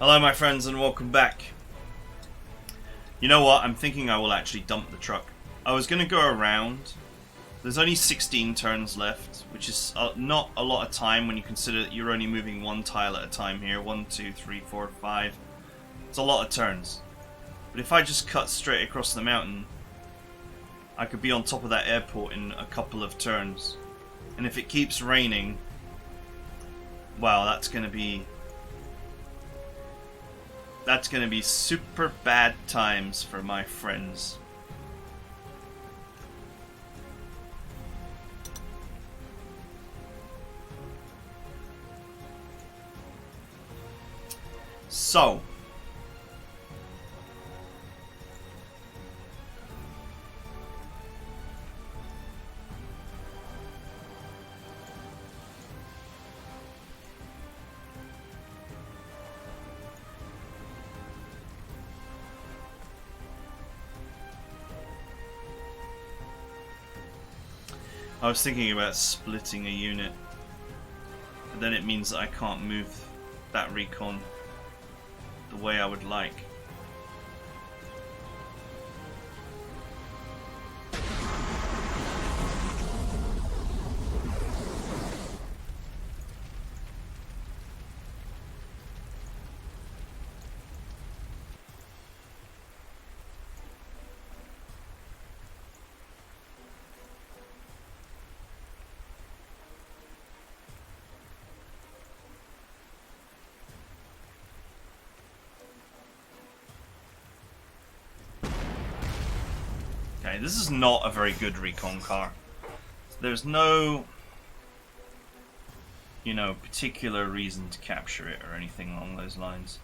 Hello my friends and welcome back. You know what, I'm thinking I will actually dump the truck. I was going to go around. There's only 16 turns left, which is not a lot of time when you consider that you're only moving one tile at a time here. 1, 2, 3, 4, 5. It's a lot of turns. But if I just cut straight across the mountain, I could be on top of that airport in a couple of turns. And if it keeps raining, wow, that's going to be super bad times for my friends. So, I was thinking about splitting a unit, but then it means that I can't move that recon the way I would like. Okay, this is not a very good recon car. There's no, particular reason to capture it or anything along those lines.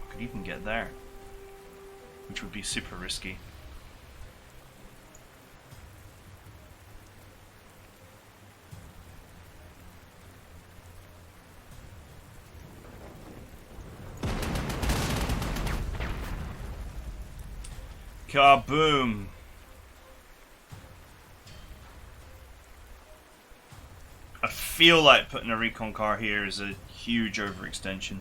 Could even get there, which would be super risky. Kaboom! I feel like putting a recon car here is a huge overextension.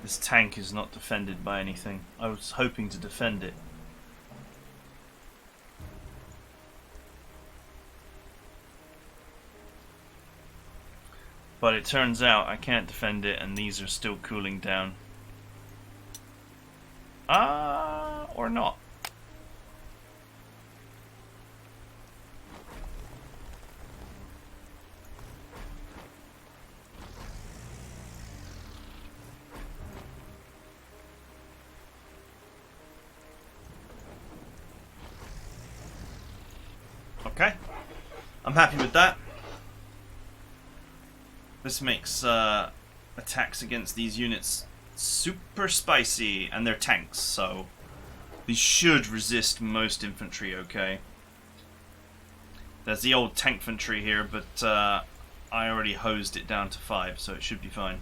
This tank is not defended by anything. I was hoping to defend it. But it turns out I can't defend it and these are still cooling down. Or not. Okay, I'm happy with that. This makes attacks against these units super spicy, and they're tanks, so these should resist most infantry okay. There's the old tank infantry here, but I already hosed it down to 5, so it should be fine.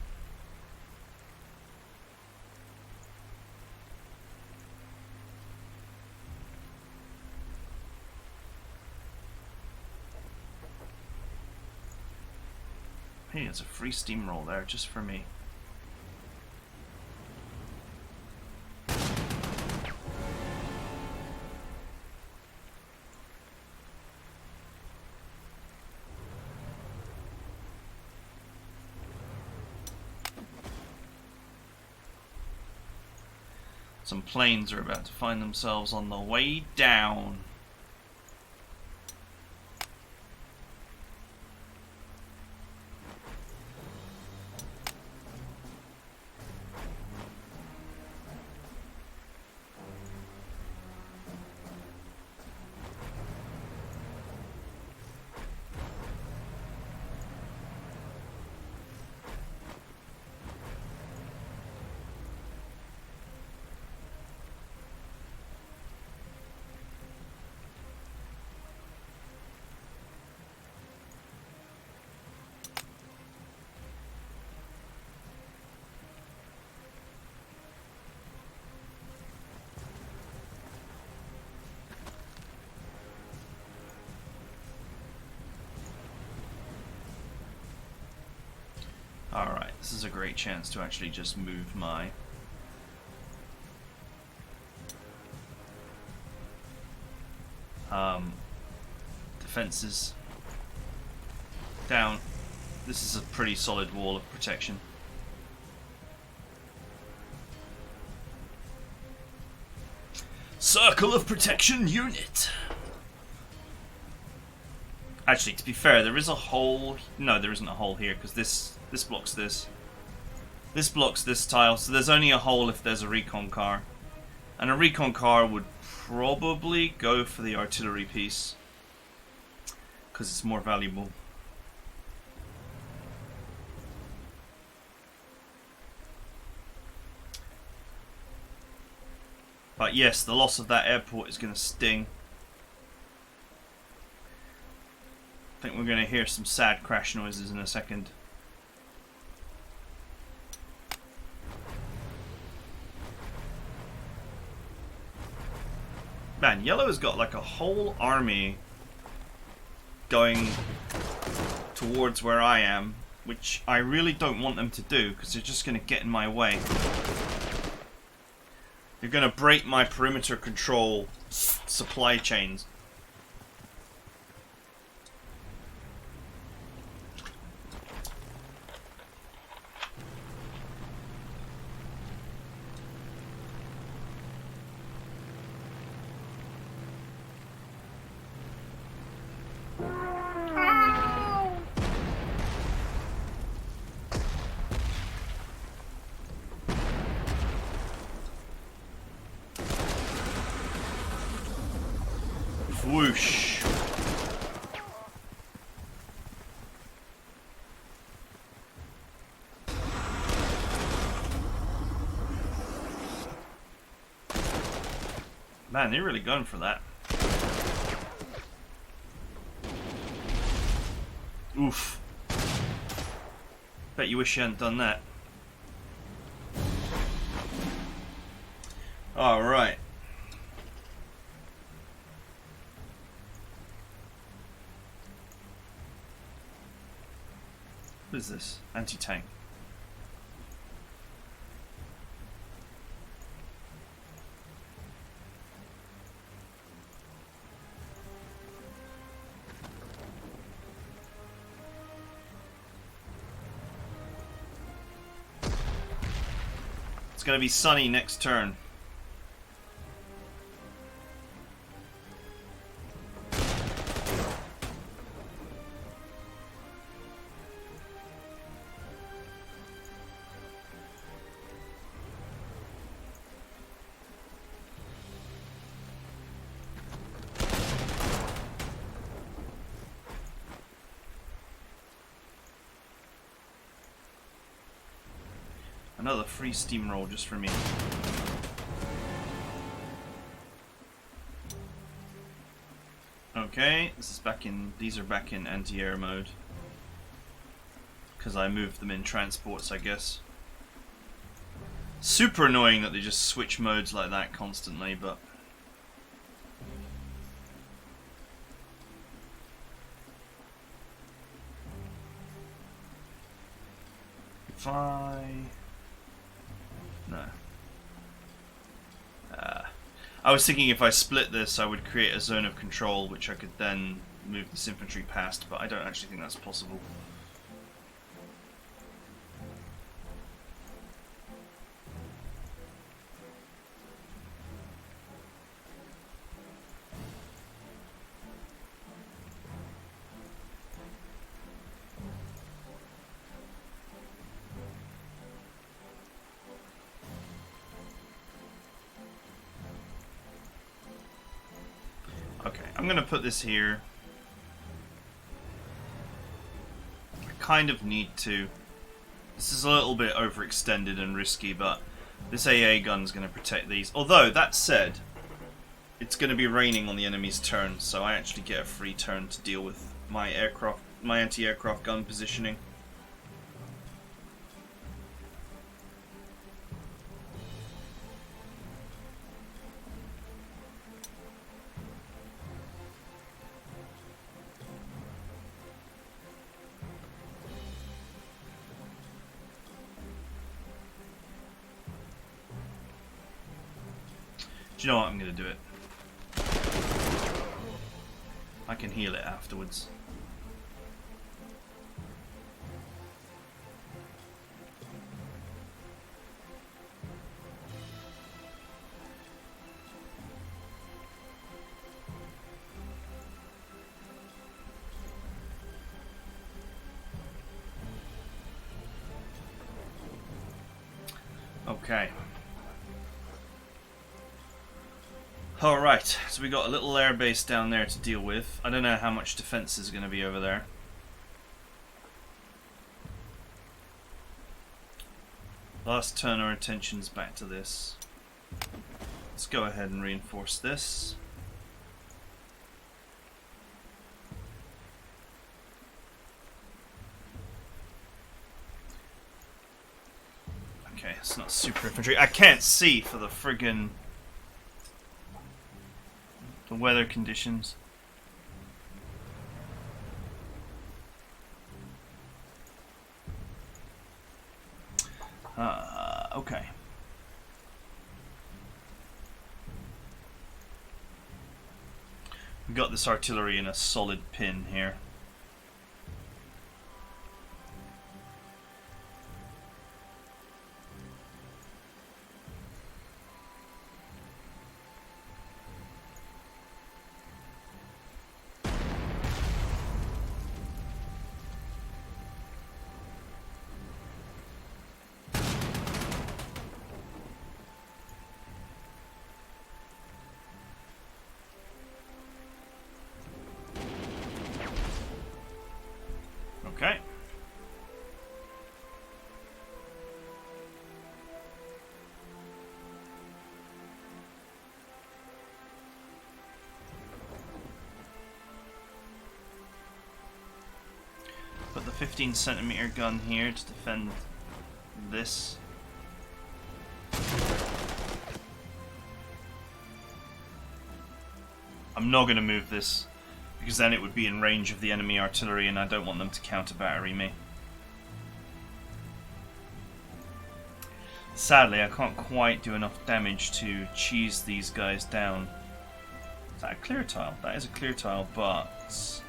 Hey, it's a free steamroll there just for me. Some planes are about to find themselves on the way down. Alright, this is a great chance to actually just move my defenses down. This is a pretty solid wall of protection. Circle of protection unit! Actually, to be fair, there is a hole. No, there isn't a hole here because this blocks this. This blocks this tile, so there's only a hole if there's a recon car. And a recon car would probably go for the artillery piece because it's more valuable. But yes, the loss of that airport is going to sting. I think we're going to hear some sad crash noises in a second. Man, Yellow has got like a whole army going towards where I am, which I really don't want them to do because they're just going to get in my way. They're going to break my perimeter control supply chains. Whoosh. Man, they're really going for that. Oof. Bet you wish you hadn't done that. Alright. What is this? Anti-tank. It's gonna be sunny next turn. Another free steamroll just for me. Okay, this is back in. These are back in anti-air mode because I moved them in transports, I guess. Super annoying that they just switch modes like that constantly, but if I... No. I was thinking if I split this, I would create a zone of control, which I could then move this infantry past, but I don't actually think that's possible. Okay, I'm going to put this here. I kind of need to. This is a little bit overextended and risky, but this AA gun is going to protect these. Although, that said, it's going to be raining on the enemy's turn, so I actually get a free turn to deal with my aircraft, my anti-aircraft gun positioning. Do you know what? I'm going to do it. I can heal it afterwards. Okay. Alright, so we got a little air base down there to deal with. I don't know how much defense is going to be over there. Last turn our attention's back to this. Let's go ahead and reinforce this. Okay, it's not super infantry. I can't see for the friggin' the weather conditions. Okay. We got this artillery in a solid pin here. Okay. Put the 15cm gun here to defend this. I'm not going to move this, because then it would be in range of the enemy artillery and I don't want them to counter-battery me. Sadly, I can't quite do enough damage to cheese these guys down. Is that a clear tile? That is a clear tile, but it's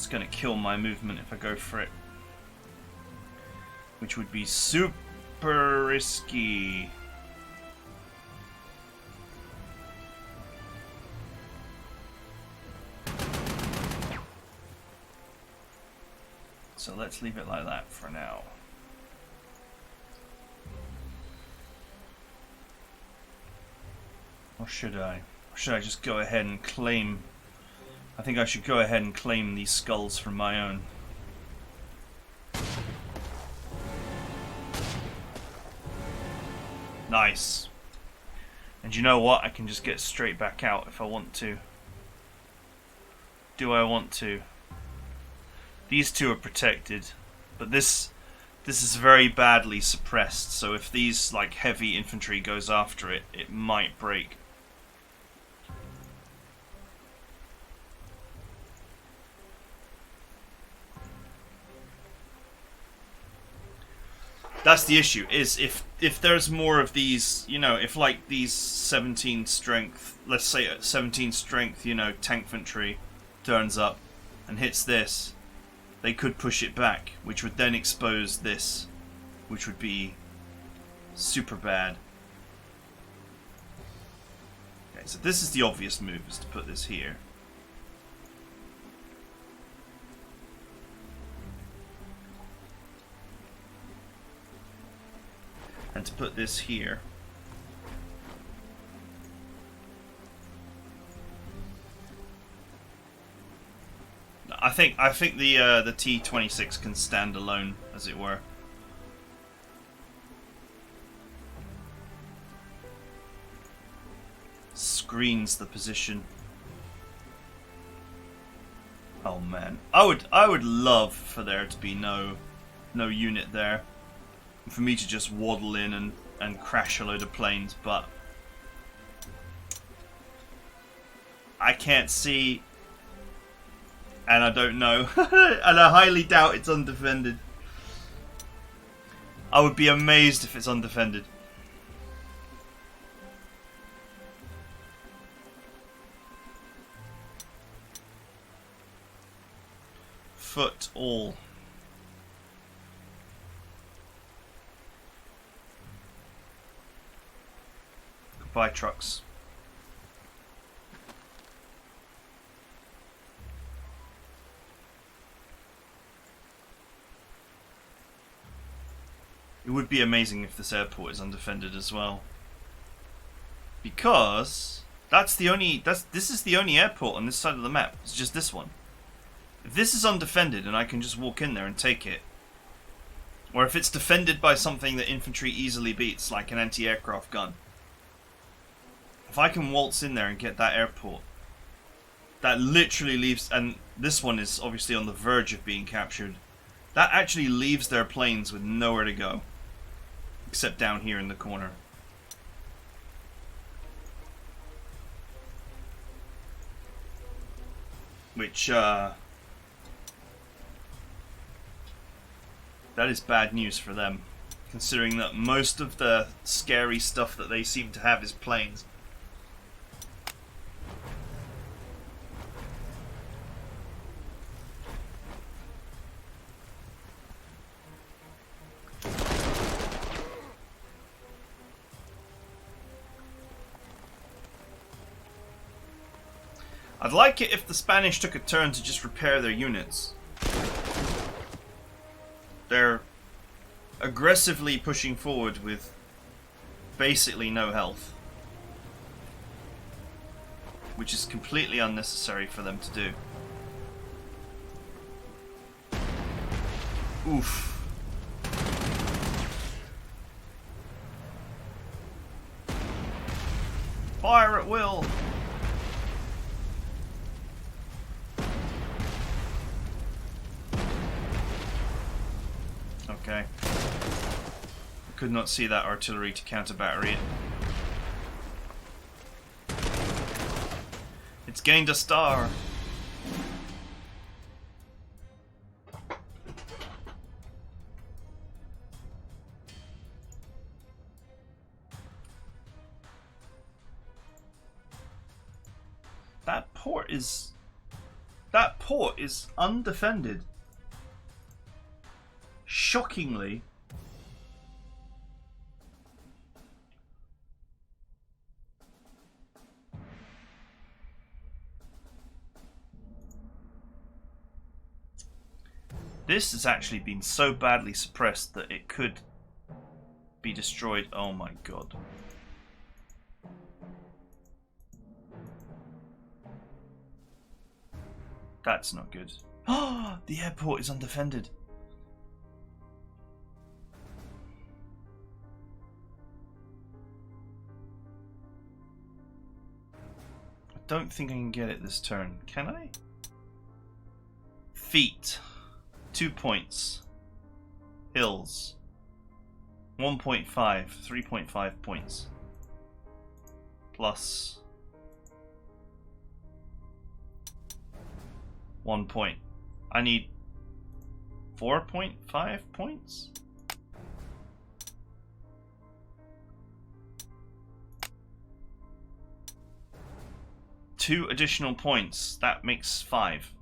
going to kill my movement if I go for it, which would be super risky. So let's leave it like that for now. Or should I? Or should I just go ahead and claim... I think I should go ahead and claim these skulls for my own. Nice. And you know what? I can just get straight back out if I want to. Do I want to? These two are protected, but this is very badly suppressed, so if these like heavy infantry goes after it, it might break. That's the issue, is if there's more of these, you know, if like these 17 strength, let's say 17 strength, you know, tank infantry turns up and hits this, they could push it back, which would then expose this, which would be super bad. Okay, so this is the obvious move, is to put this here. And to put this here. I think the T-26 can stand alone, as it were. Screens the position. Oh man, I would love for there to be no unit there. For me to just waddle in and crash a load of planes, but I can't see, and I don't know, and I highly doubt it's undefended. I would be amazed if it's undefended. Foot all. Buy trucks. It would be amazing if this airport is undefended as well, because this is the only airport on this side of the map. It's just this one. If this is undefended and I can just walk in there and take it, or if it's defended by something that infantry easily beats, like an anti-aircraft gun. If I can waltz in there and get that airport, that literally leaves, and this one is obviously on the verge of being captured, that actually leaves their planes with nowhere to go, except down here in the corner. Which, that is bad news for them, considering that most of the scary stuff that they seem to have is planes. I'd like it if the Spanish took a turn to just repair their units. They're aggressively pushing forward with basically no health, which is completely unnecessary for them to do. Oof. Fire at will! Okay. Could not see that artillery to counter battery it. It's gained a star. That port is undefended. Shockingly. This has actually been so badly suppressed that it could be destroyed. Oh my god. That's not good. Oh, the airport is undefended. I don't think I can get it this turn. Can I? Feet. 2 points. Hills. 1.5. 3.5 points. Plus 1 point. I need 4.5 points? 2 additional points. That makes 5.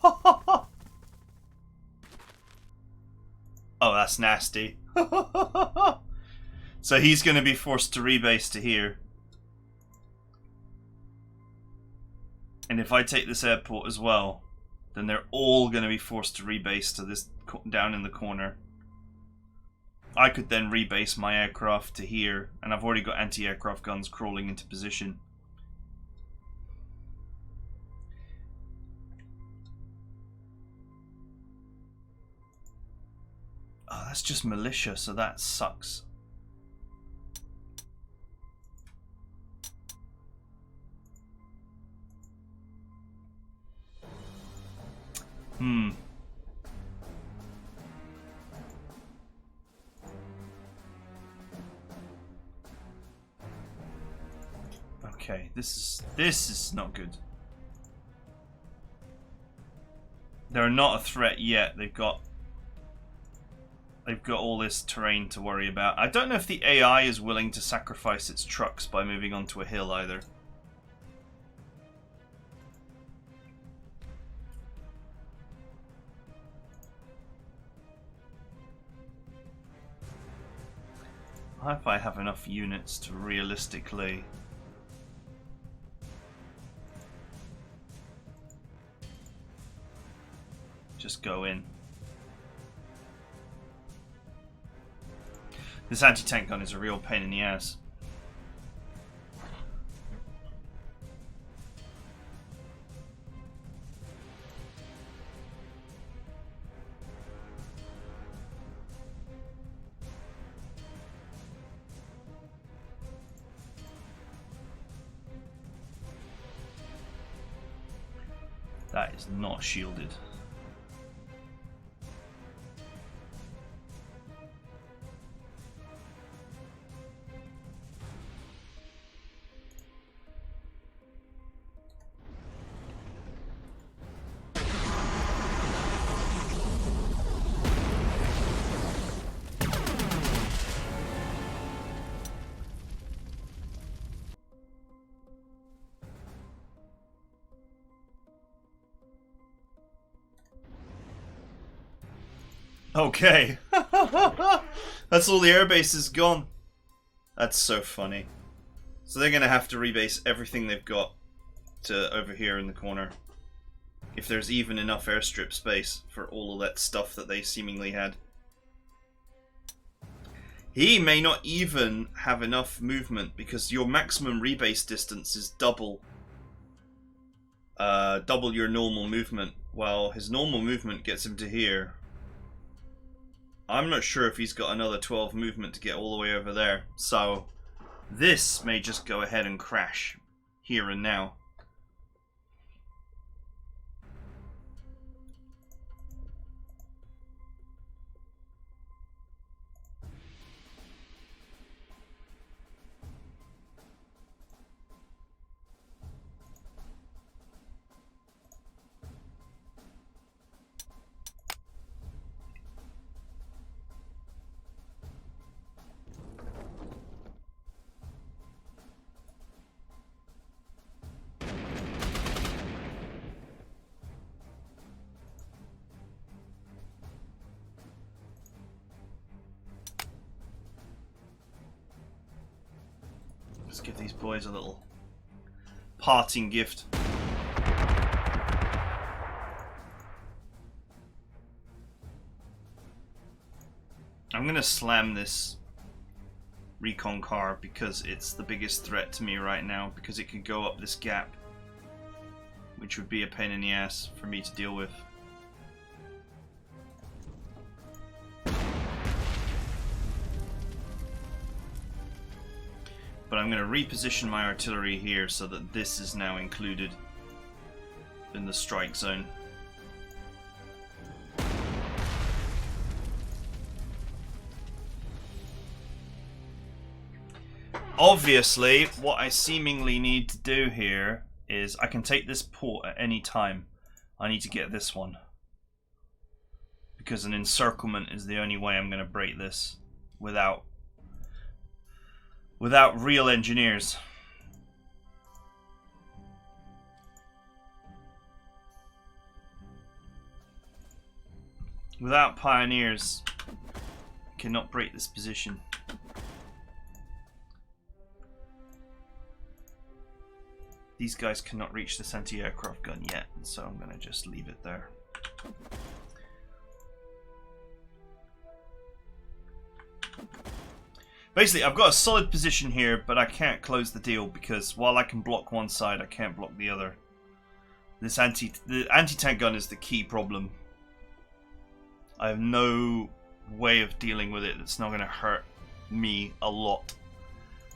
Oh, that's nasty. So he's going to be forced to rebase to here. And if I take this airport as well, then they're all going to be forced to rebase to this down in the corner. I could then rebase my aircraft to here, and I've already got anti-aircraft guns crawling into position. Oh, that's just militia, so that sucks. Okay, this is not good. They're not a threat yet. They've got all this terrain to worry about. I don't know if the AI is willing to sacrifice its trucks by moving onto a hill either. If I have enough units to realistically just go in. This anti-tank gun is a real pain in the ass. That is not shielded. Okay. That's all the airbase is gone. That's so funny. So they're going to have to rebase everything they've got to over here in the corner. If there's even enough airstrip space for all of that stuff that they seemingly had. He may not even have enough movement because your maximum rebase distance is double your normal movement, while his normal movement gets him to here. I'm not sure if he's got another 12 movement to get all the way over there, so this may just go ahead and crash here and now. Let's give these boys a little parting gift. I'm gonna slam this recon car because it's the biggest threat to me right now, because it could go up this gap, which would be a pain in the ass for me to deal with. But I'm going to reposition my artillery here so that this is now included in the strike zone. Obviously, what I seemingly need to do here is I can take this port at any time. I need to get this one, because an encirclement is the only way I'm going to break this without without real engineers. Without pioneers, cannot break this position. These guys cannot reach this anti-aircraft gun yet, so I'm going to just leave it there. Basically, I've got a solid position here, but I can't close the deal because while I can block one side, I can't block the other. The anti-tank gun is the key problem. I have no way of dealing with it that's not going to hurt me a lot,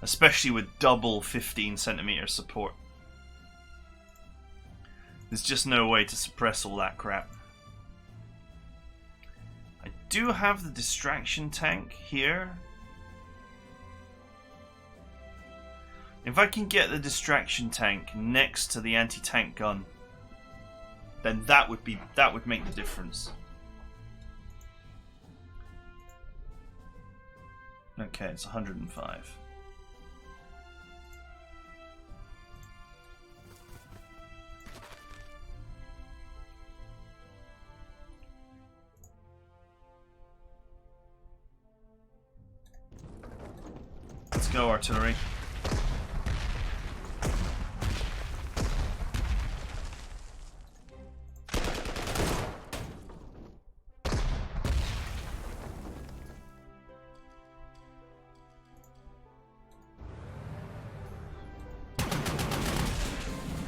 especially with double 15cm support. There's just no way to suppress all that crap. I do have the distraction tank here. If I can get the distraction tank next to the anti-tank gun, then that would make the difference. Okay, it's 105. Let's go, artillery.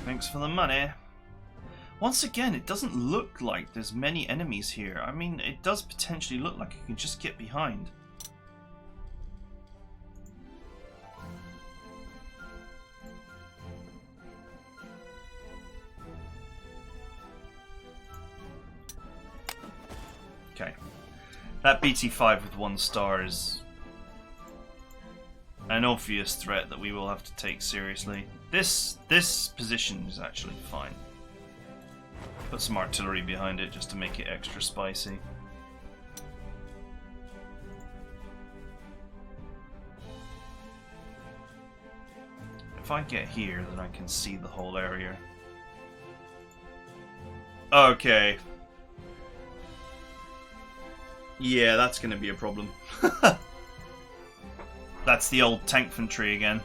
Thanks for the money. Once again, it doesn't look like there's many enemies here. I mean, it does potentially look like I can just get behind. Okay. That BT-5 with 1 star is an obvious threat that we will have to take seriously. This position is actually fine. Put some artillery behind it just to make it extra spicy. If I get here, then I can see the whole area. Okay. Yeah, that's going to be a problem. That's the old tank infantry again.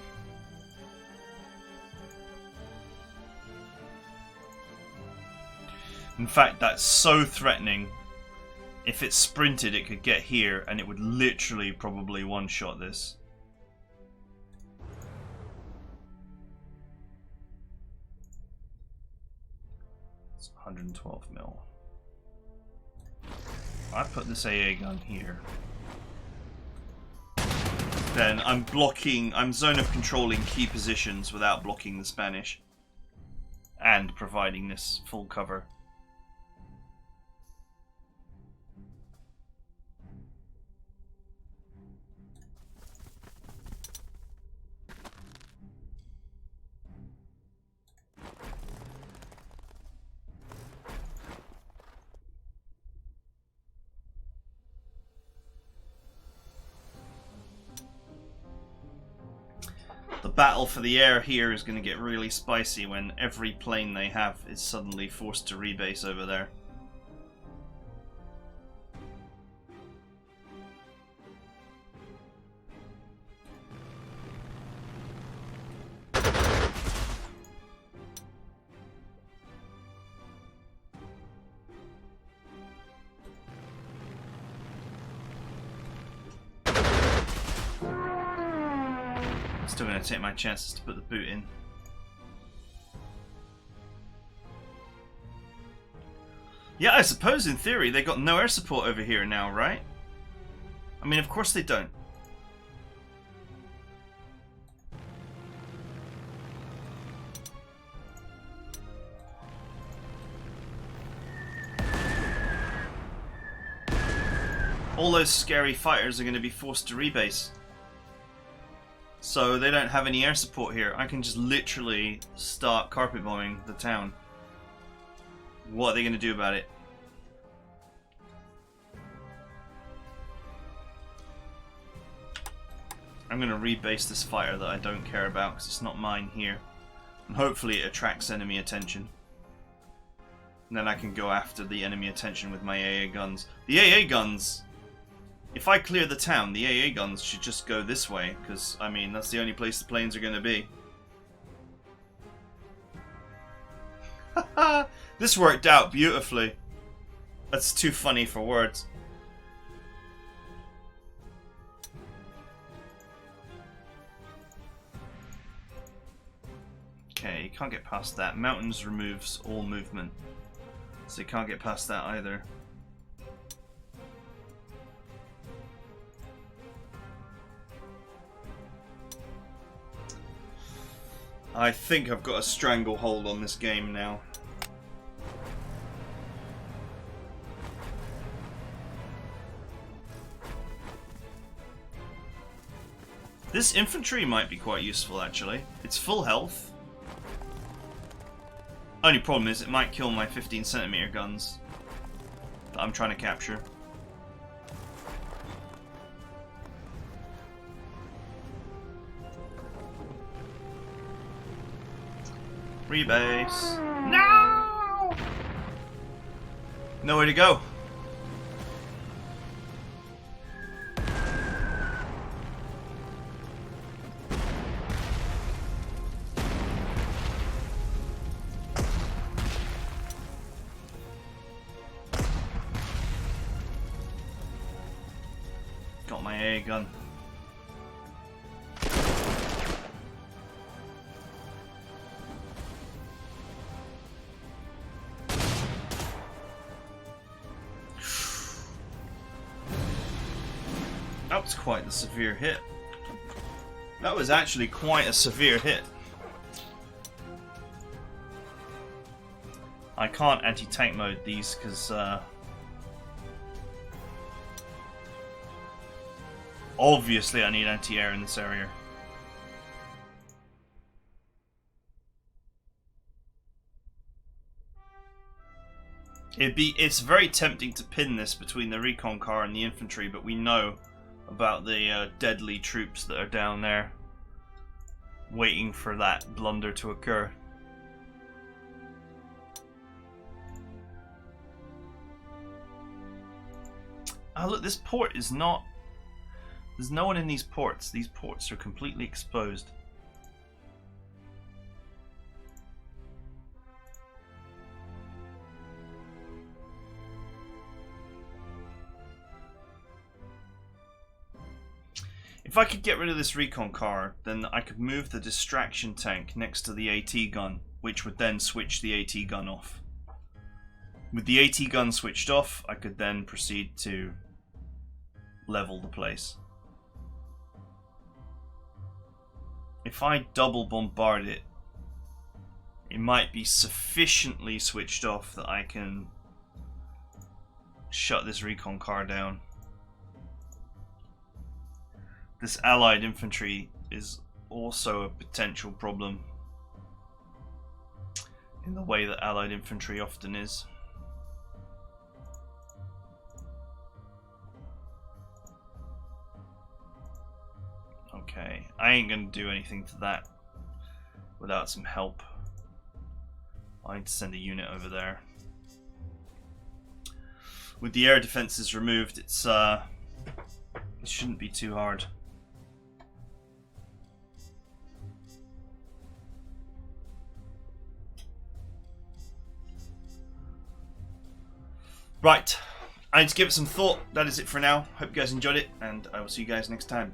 In fact, that's so threatening. If it sprinted, it could get here, and it would literally probably one-shot this. It's 112 mil. I put this AA gun here. Then I'm zone of controlling key positions without blocking the Spanish. And providing this full cover. The battle for the air here is going to get really spicy when every plane they have is suddenly forced to rebase over there. Still going to take my chances to put the boot in. Yeah, I suppose in theory they got no air support over here now, right? I mean, of course they don't. All those scary fighters are going to be forced to rebase. So they don't have any air support here. I can just literally start carpet bombing the town. What are they going to do about it? I'm going to rebase this fighter that I don't care about because it's not mine here. And hopefully it attracts enemy attention. And then I can go after the enemy attention with my AA guns. The AA guns, if I clear the town, the AA guns should just go this way. Because, I mean, that's the only place the planes are going to be. This worked out beautifully. That's too funny for words. Okay, you can't get past that. Mountains removes all movement. So you can't get past that either. I think I've got a stranglehold on this game now. This infantry might be quite useful actually. It's full health. Only problem is it might kill my 15cm guns that I'm trying to capture. Rebase. No! Nowhere to go. Got my AA gun. That was quite the severe hit. That was actually quite a severe hit. I can't anti-tank mode these because obviously I need anti-air in this area. It's very tempting to pin this between the recon car and the infantry, but we know about the deadly troops that are down there waiting for that blunder to occur. Oh look, this port is not... There's no one in these ports. These ports are completely exposed. If I could get rid of this recon car, then I could move the distraction tank next to the AT gun, which would then switch the AT gun off. With the AT gun switched off, I could then proceed to level the place. If I double bombard it, it might be sufficiently switched off that I can shut this recon car down. This allied infantry is also a potential problem in the way that allied infantry often is. Okay, I ain't gonna do anything to that without some help. I need to send a unit over there. With the air defenses removed, it shouldn't be too hard. Right, I need to give it some thought. That is it for now. Hope you guys enjoyed it, and I will see you guys next time.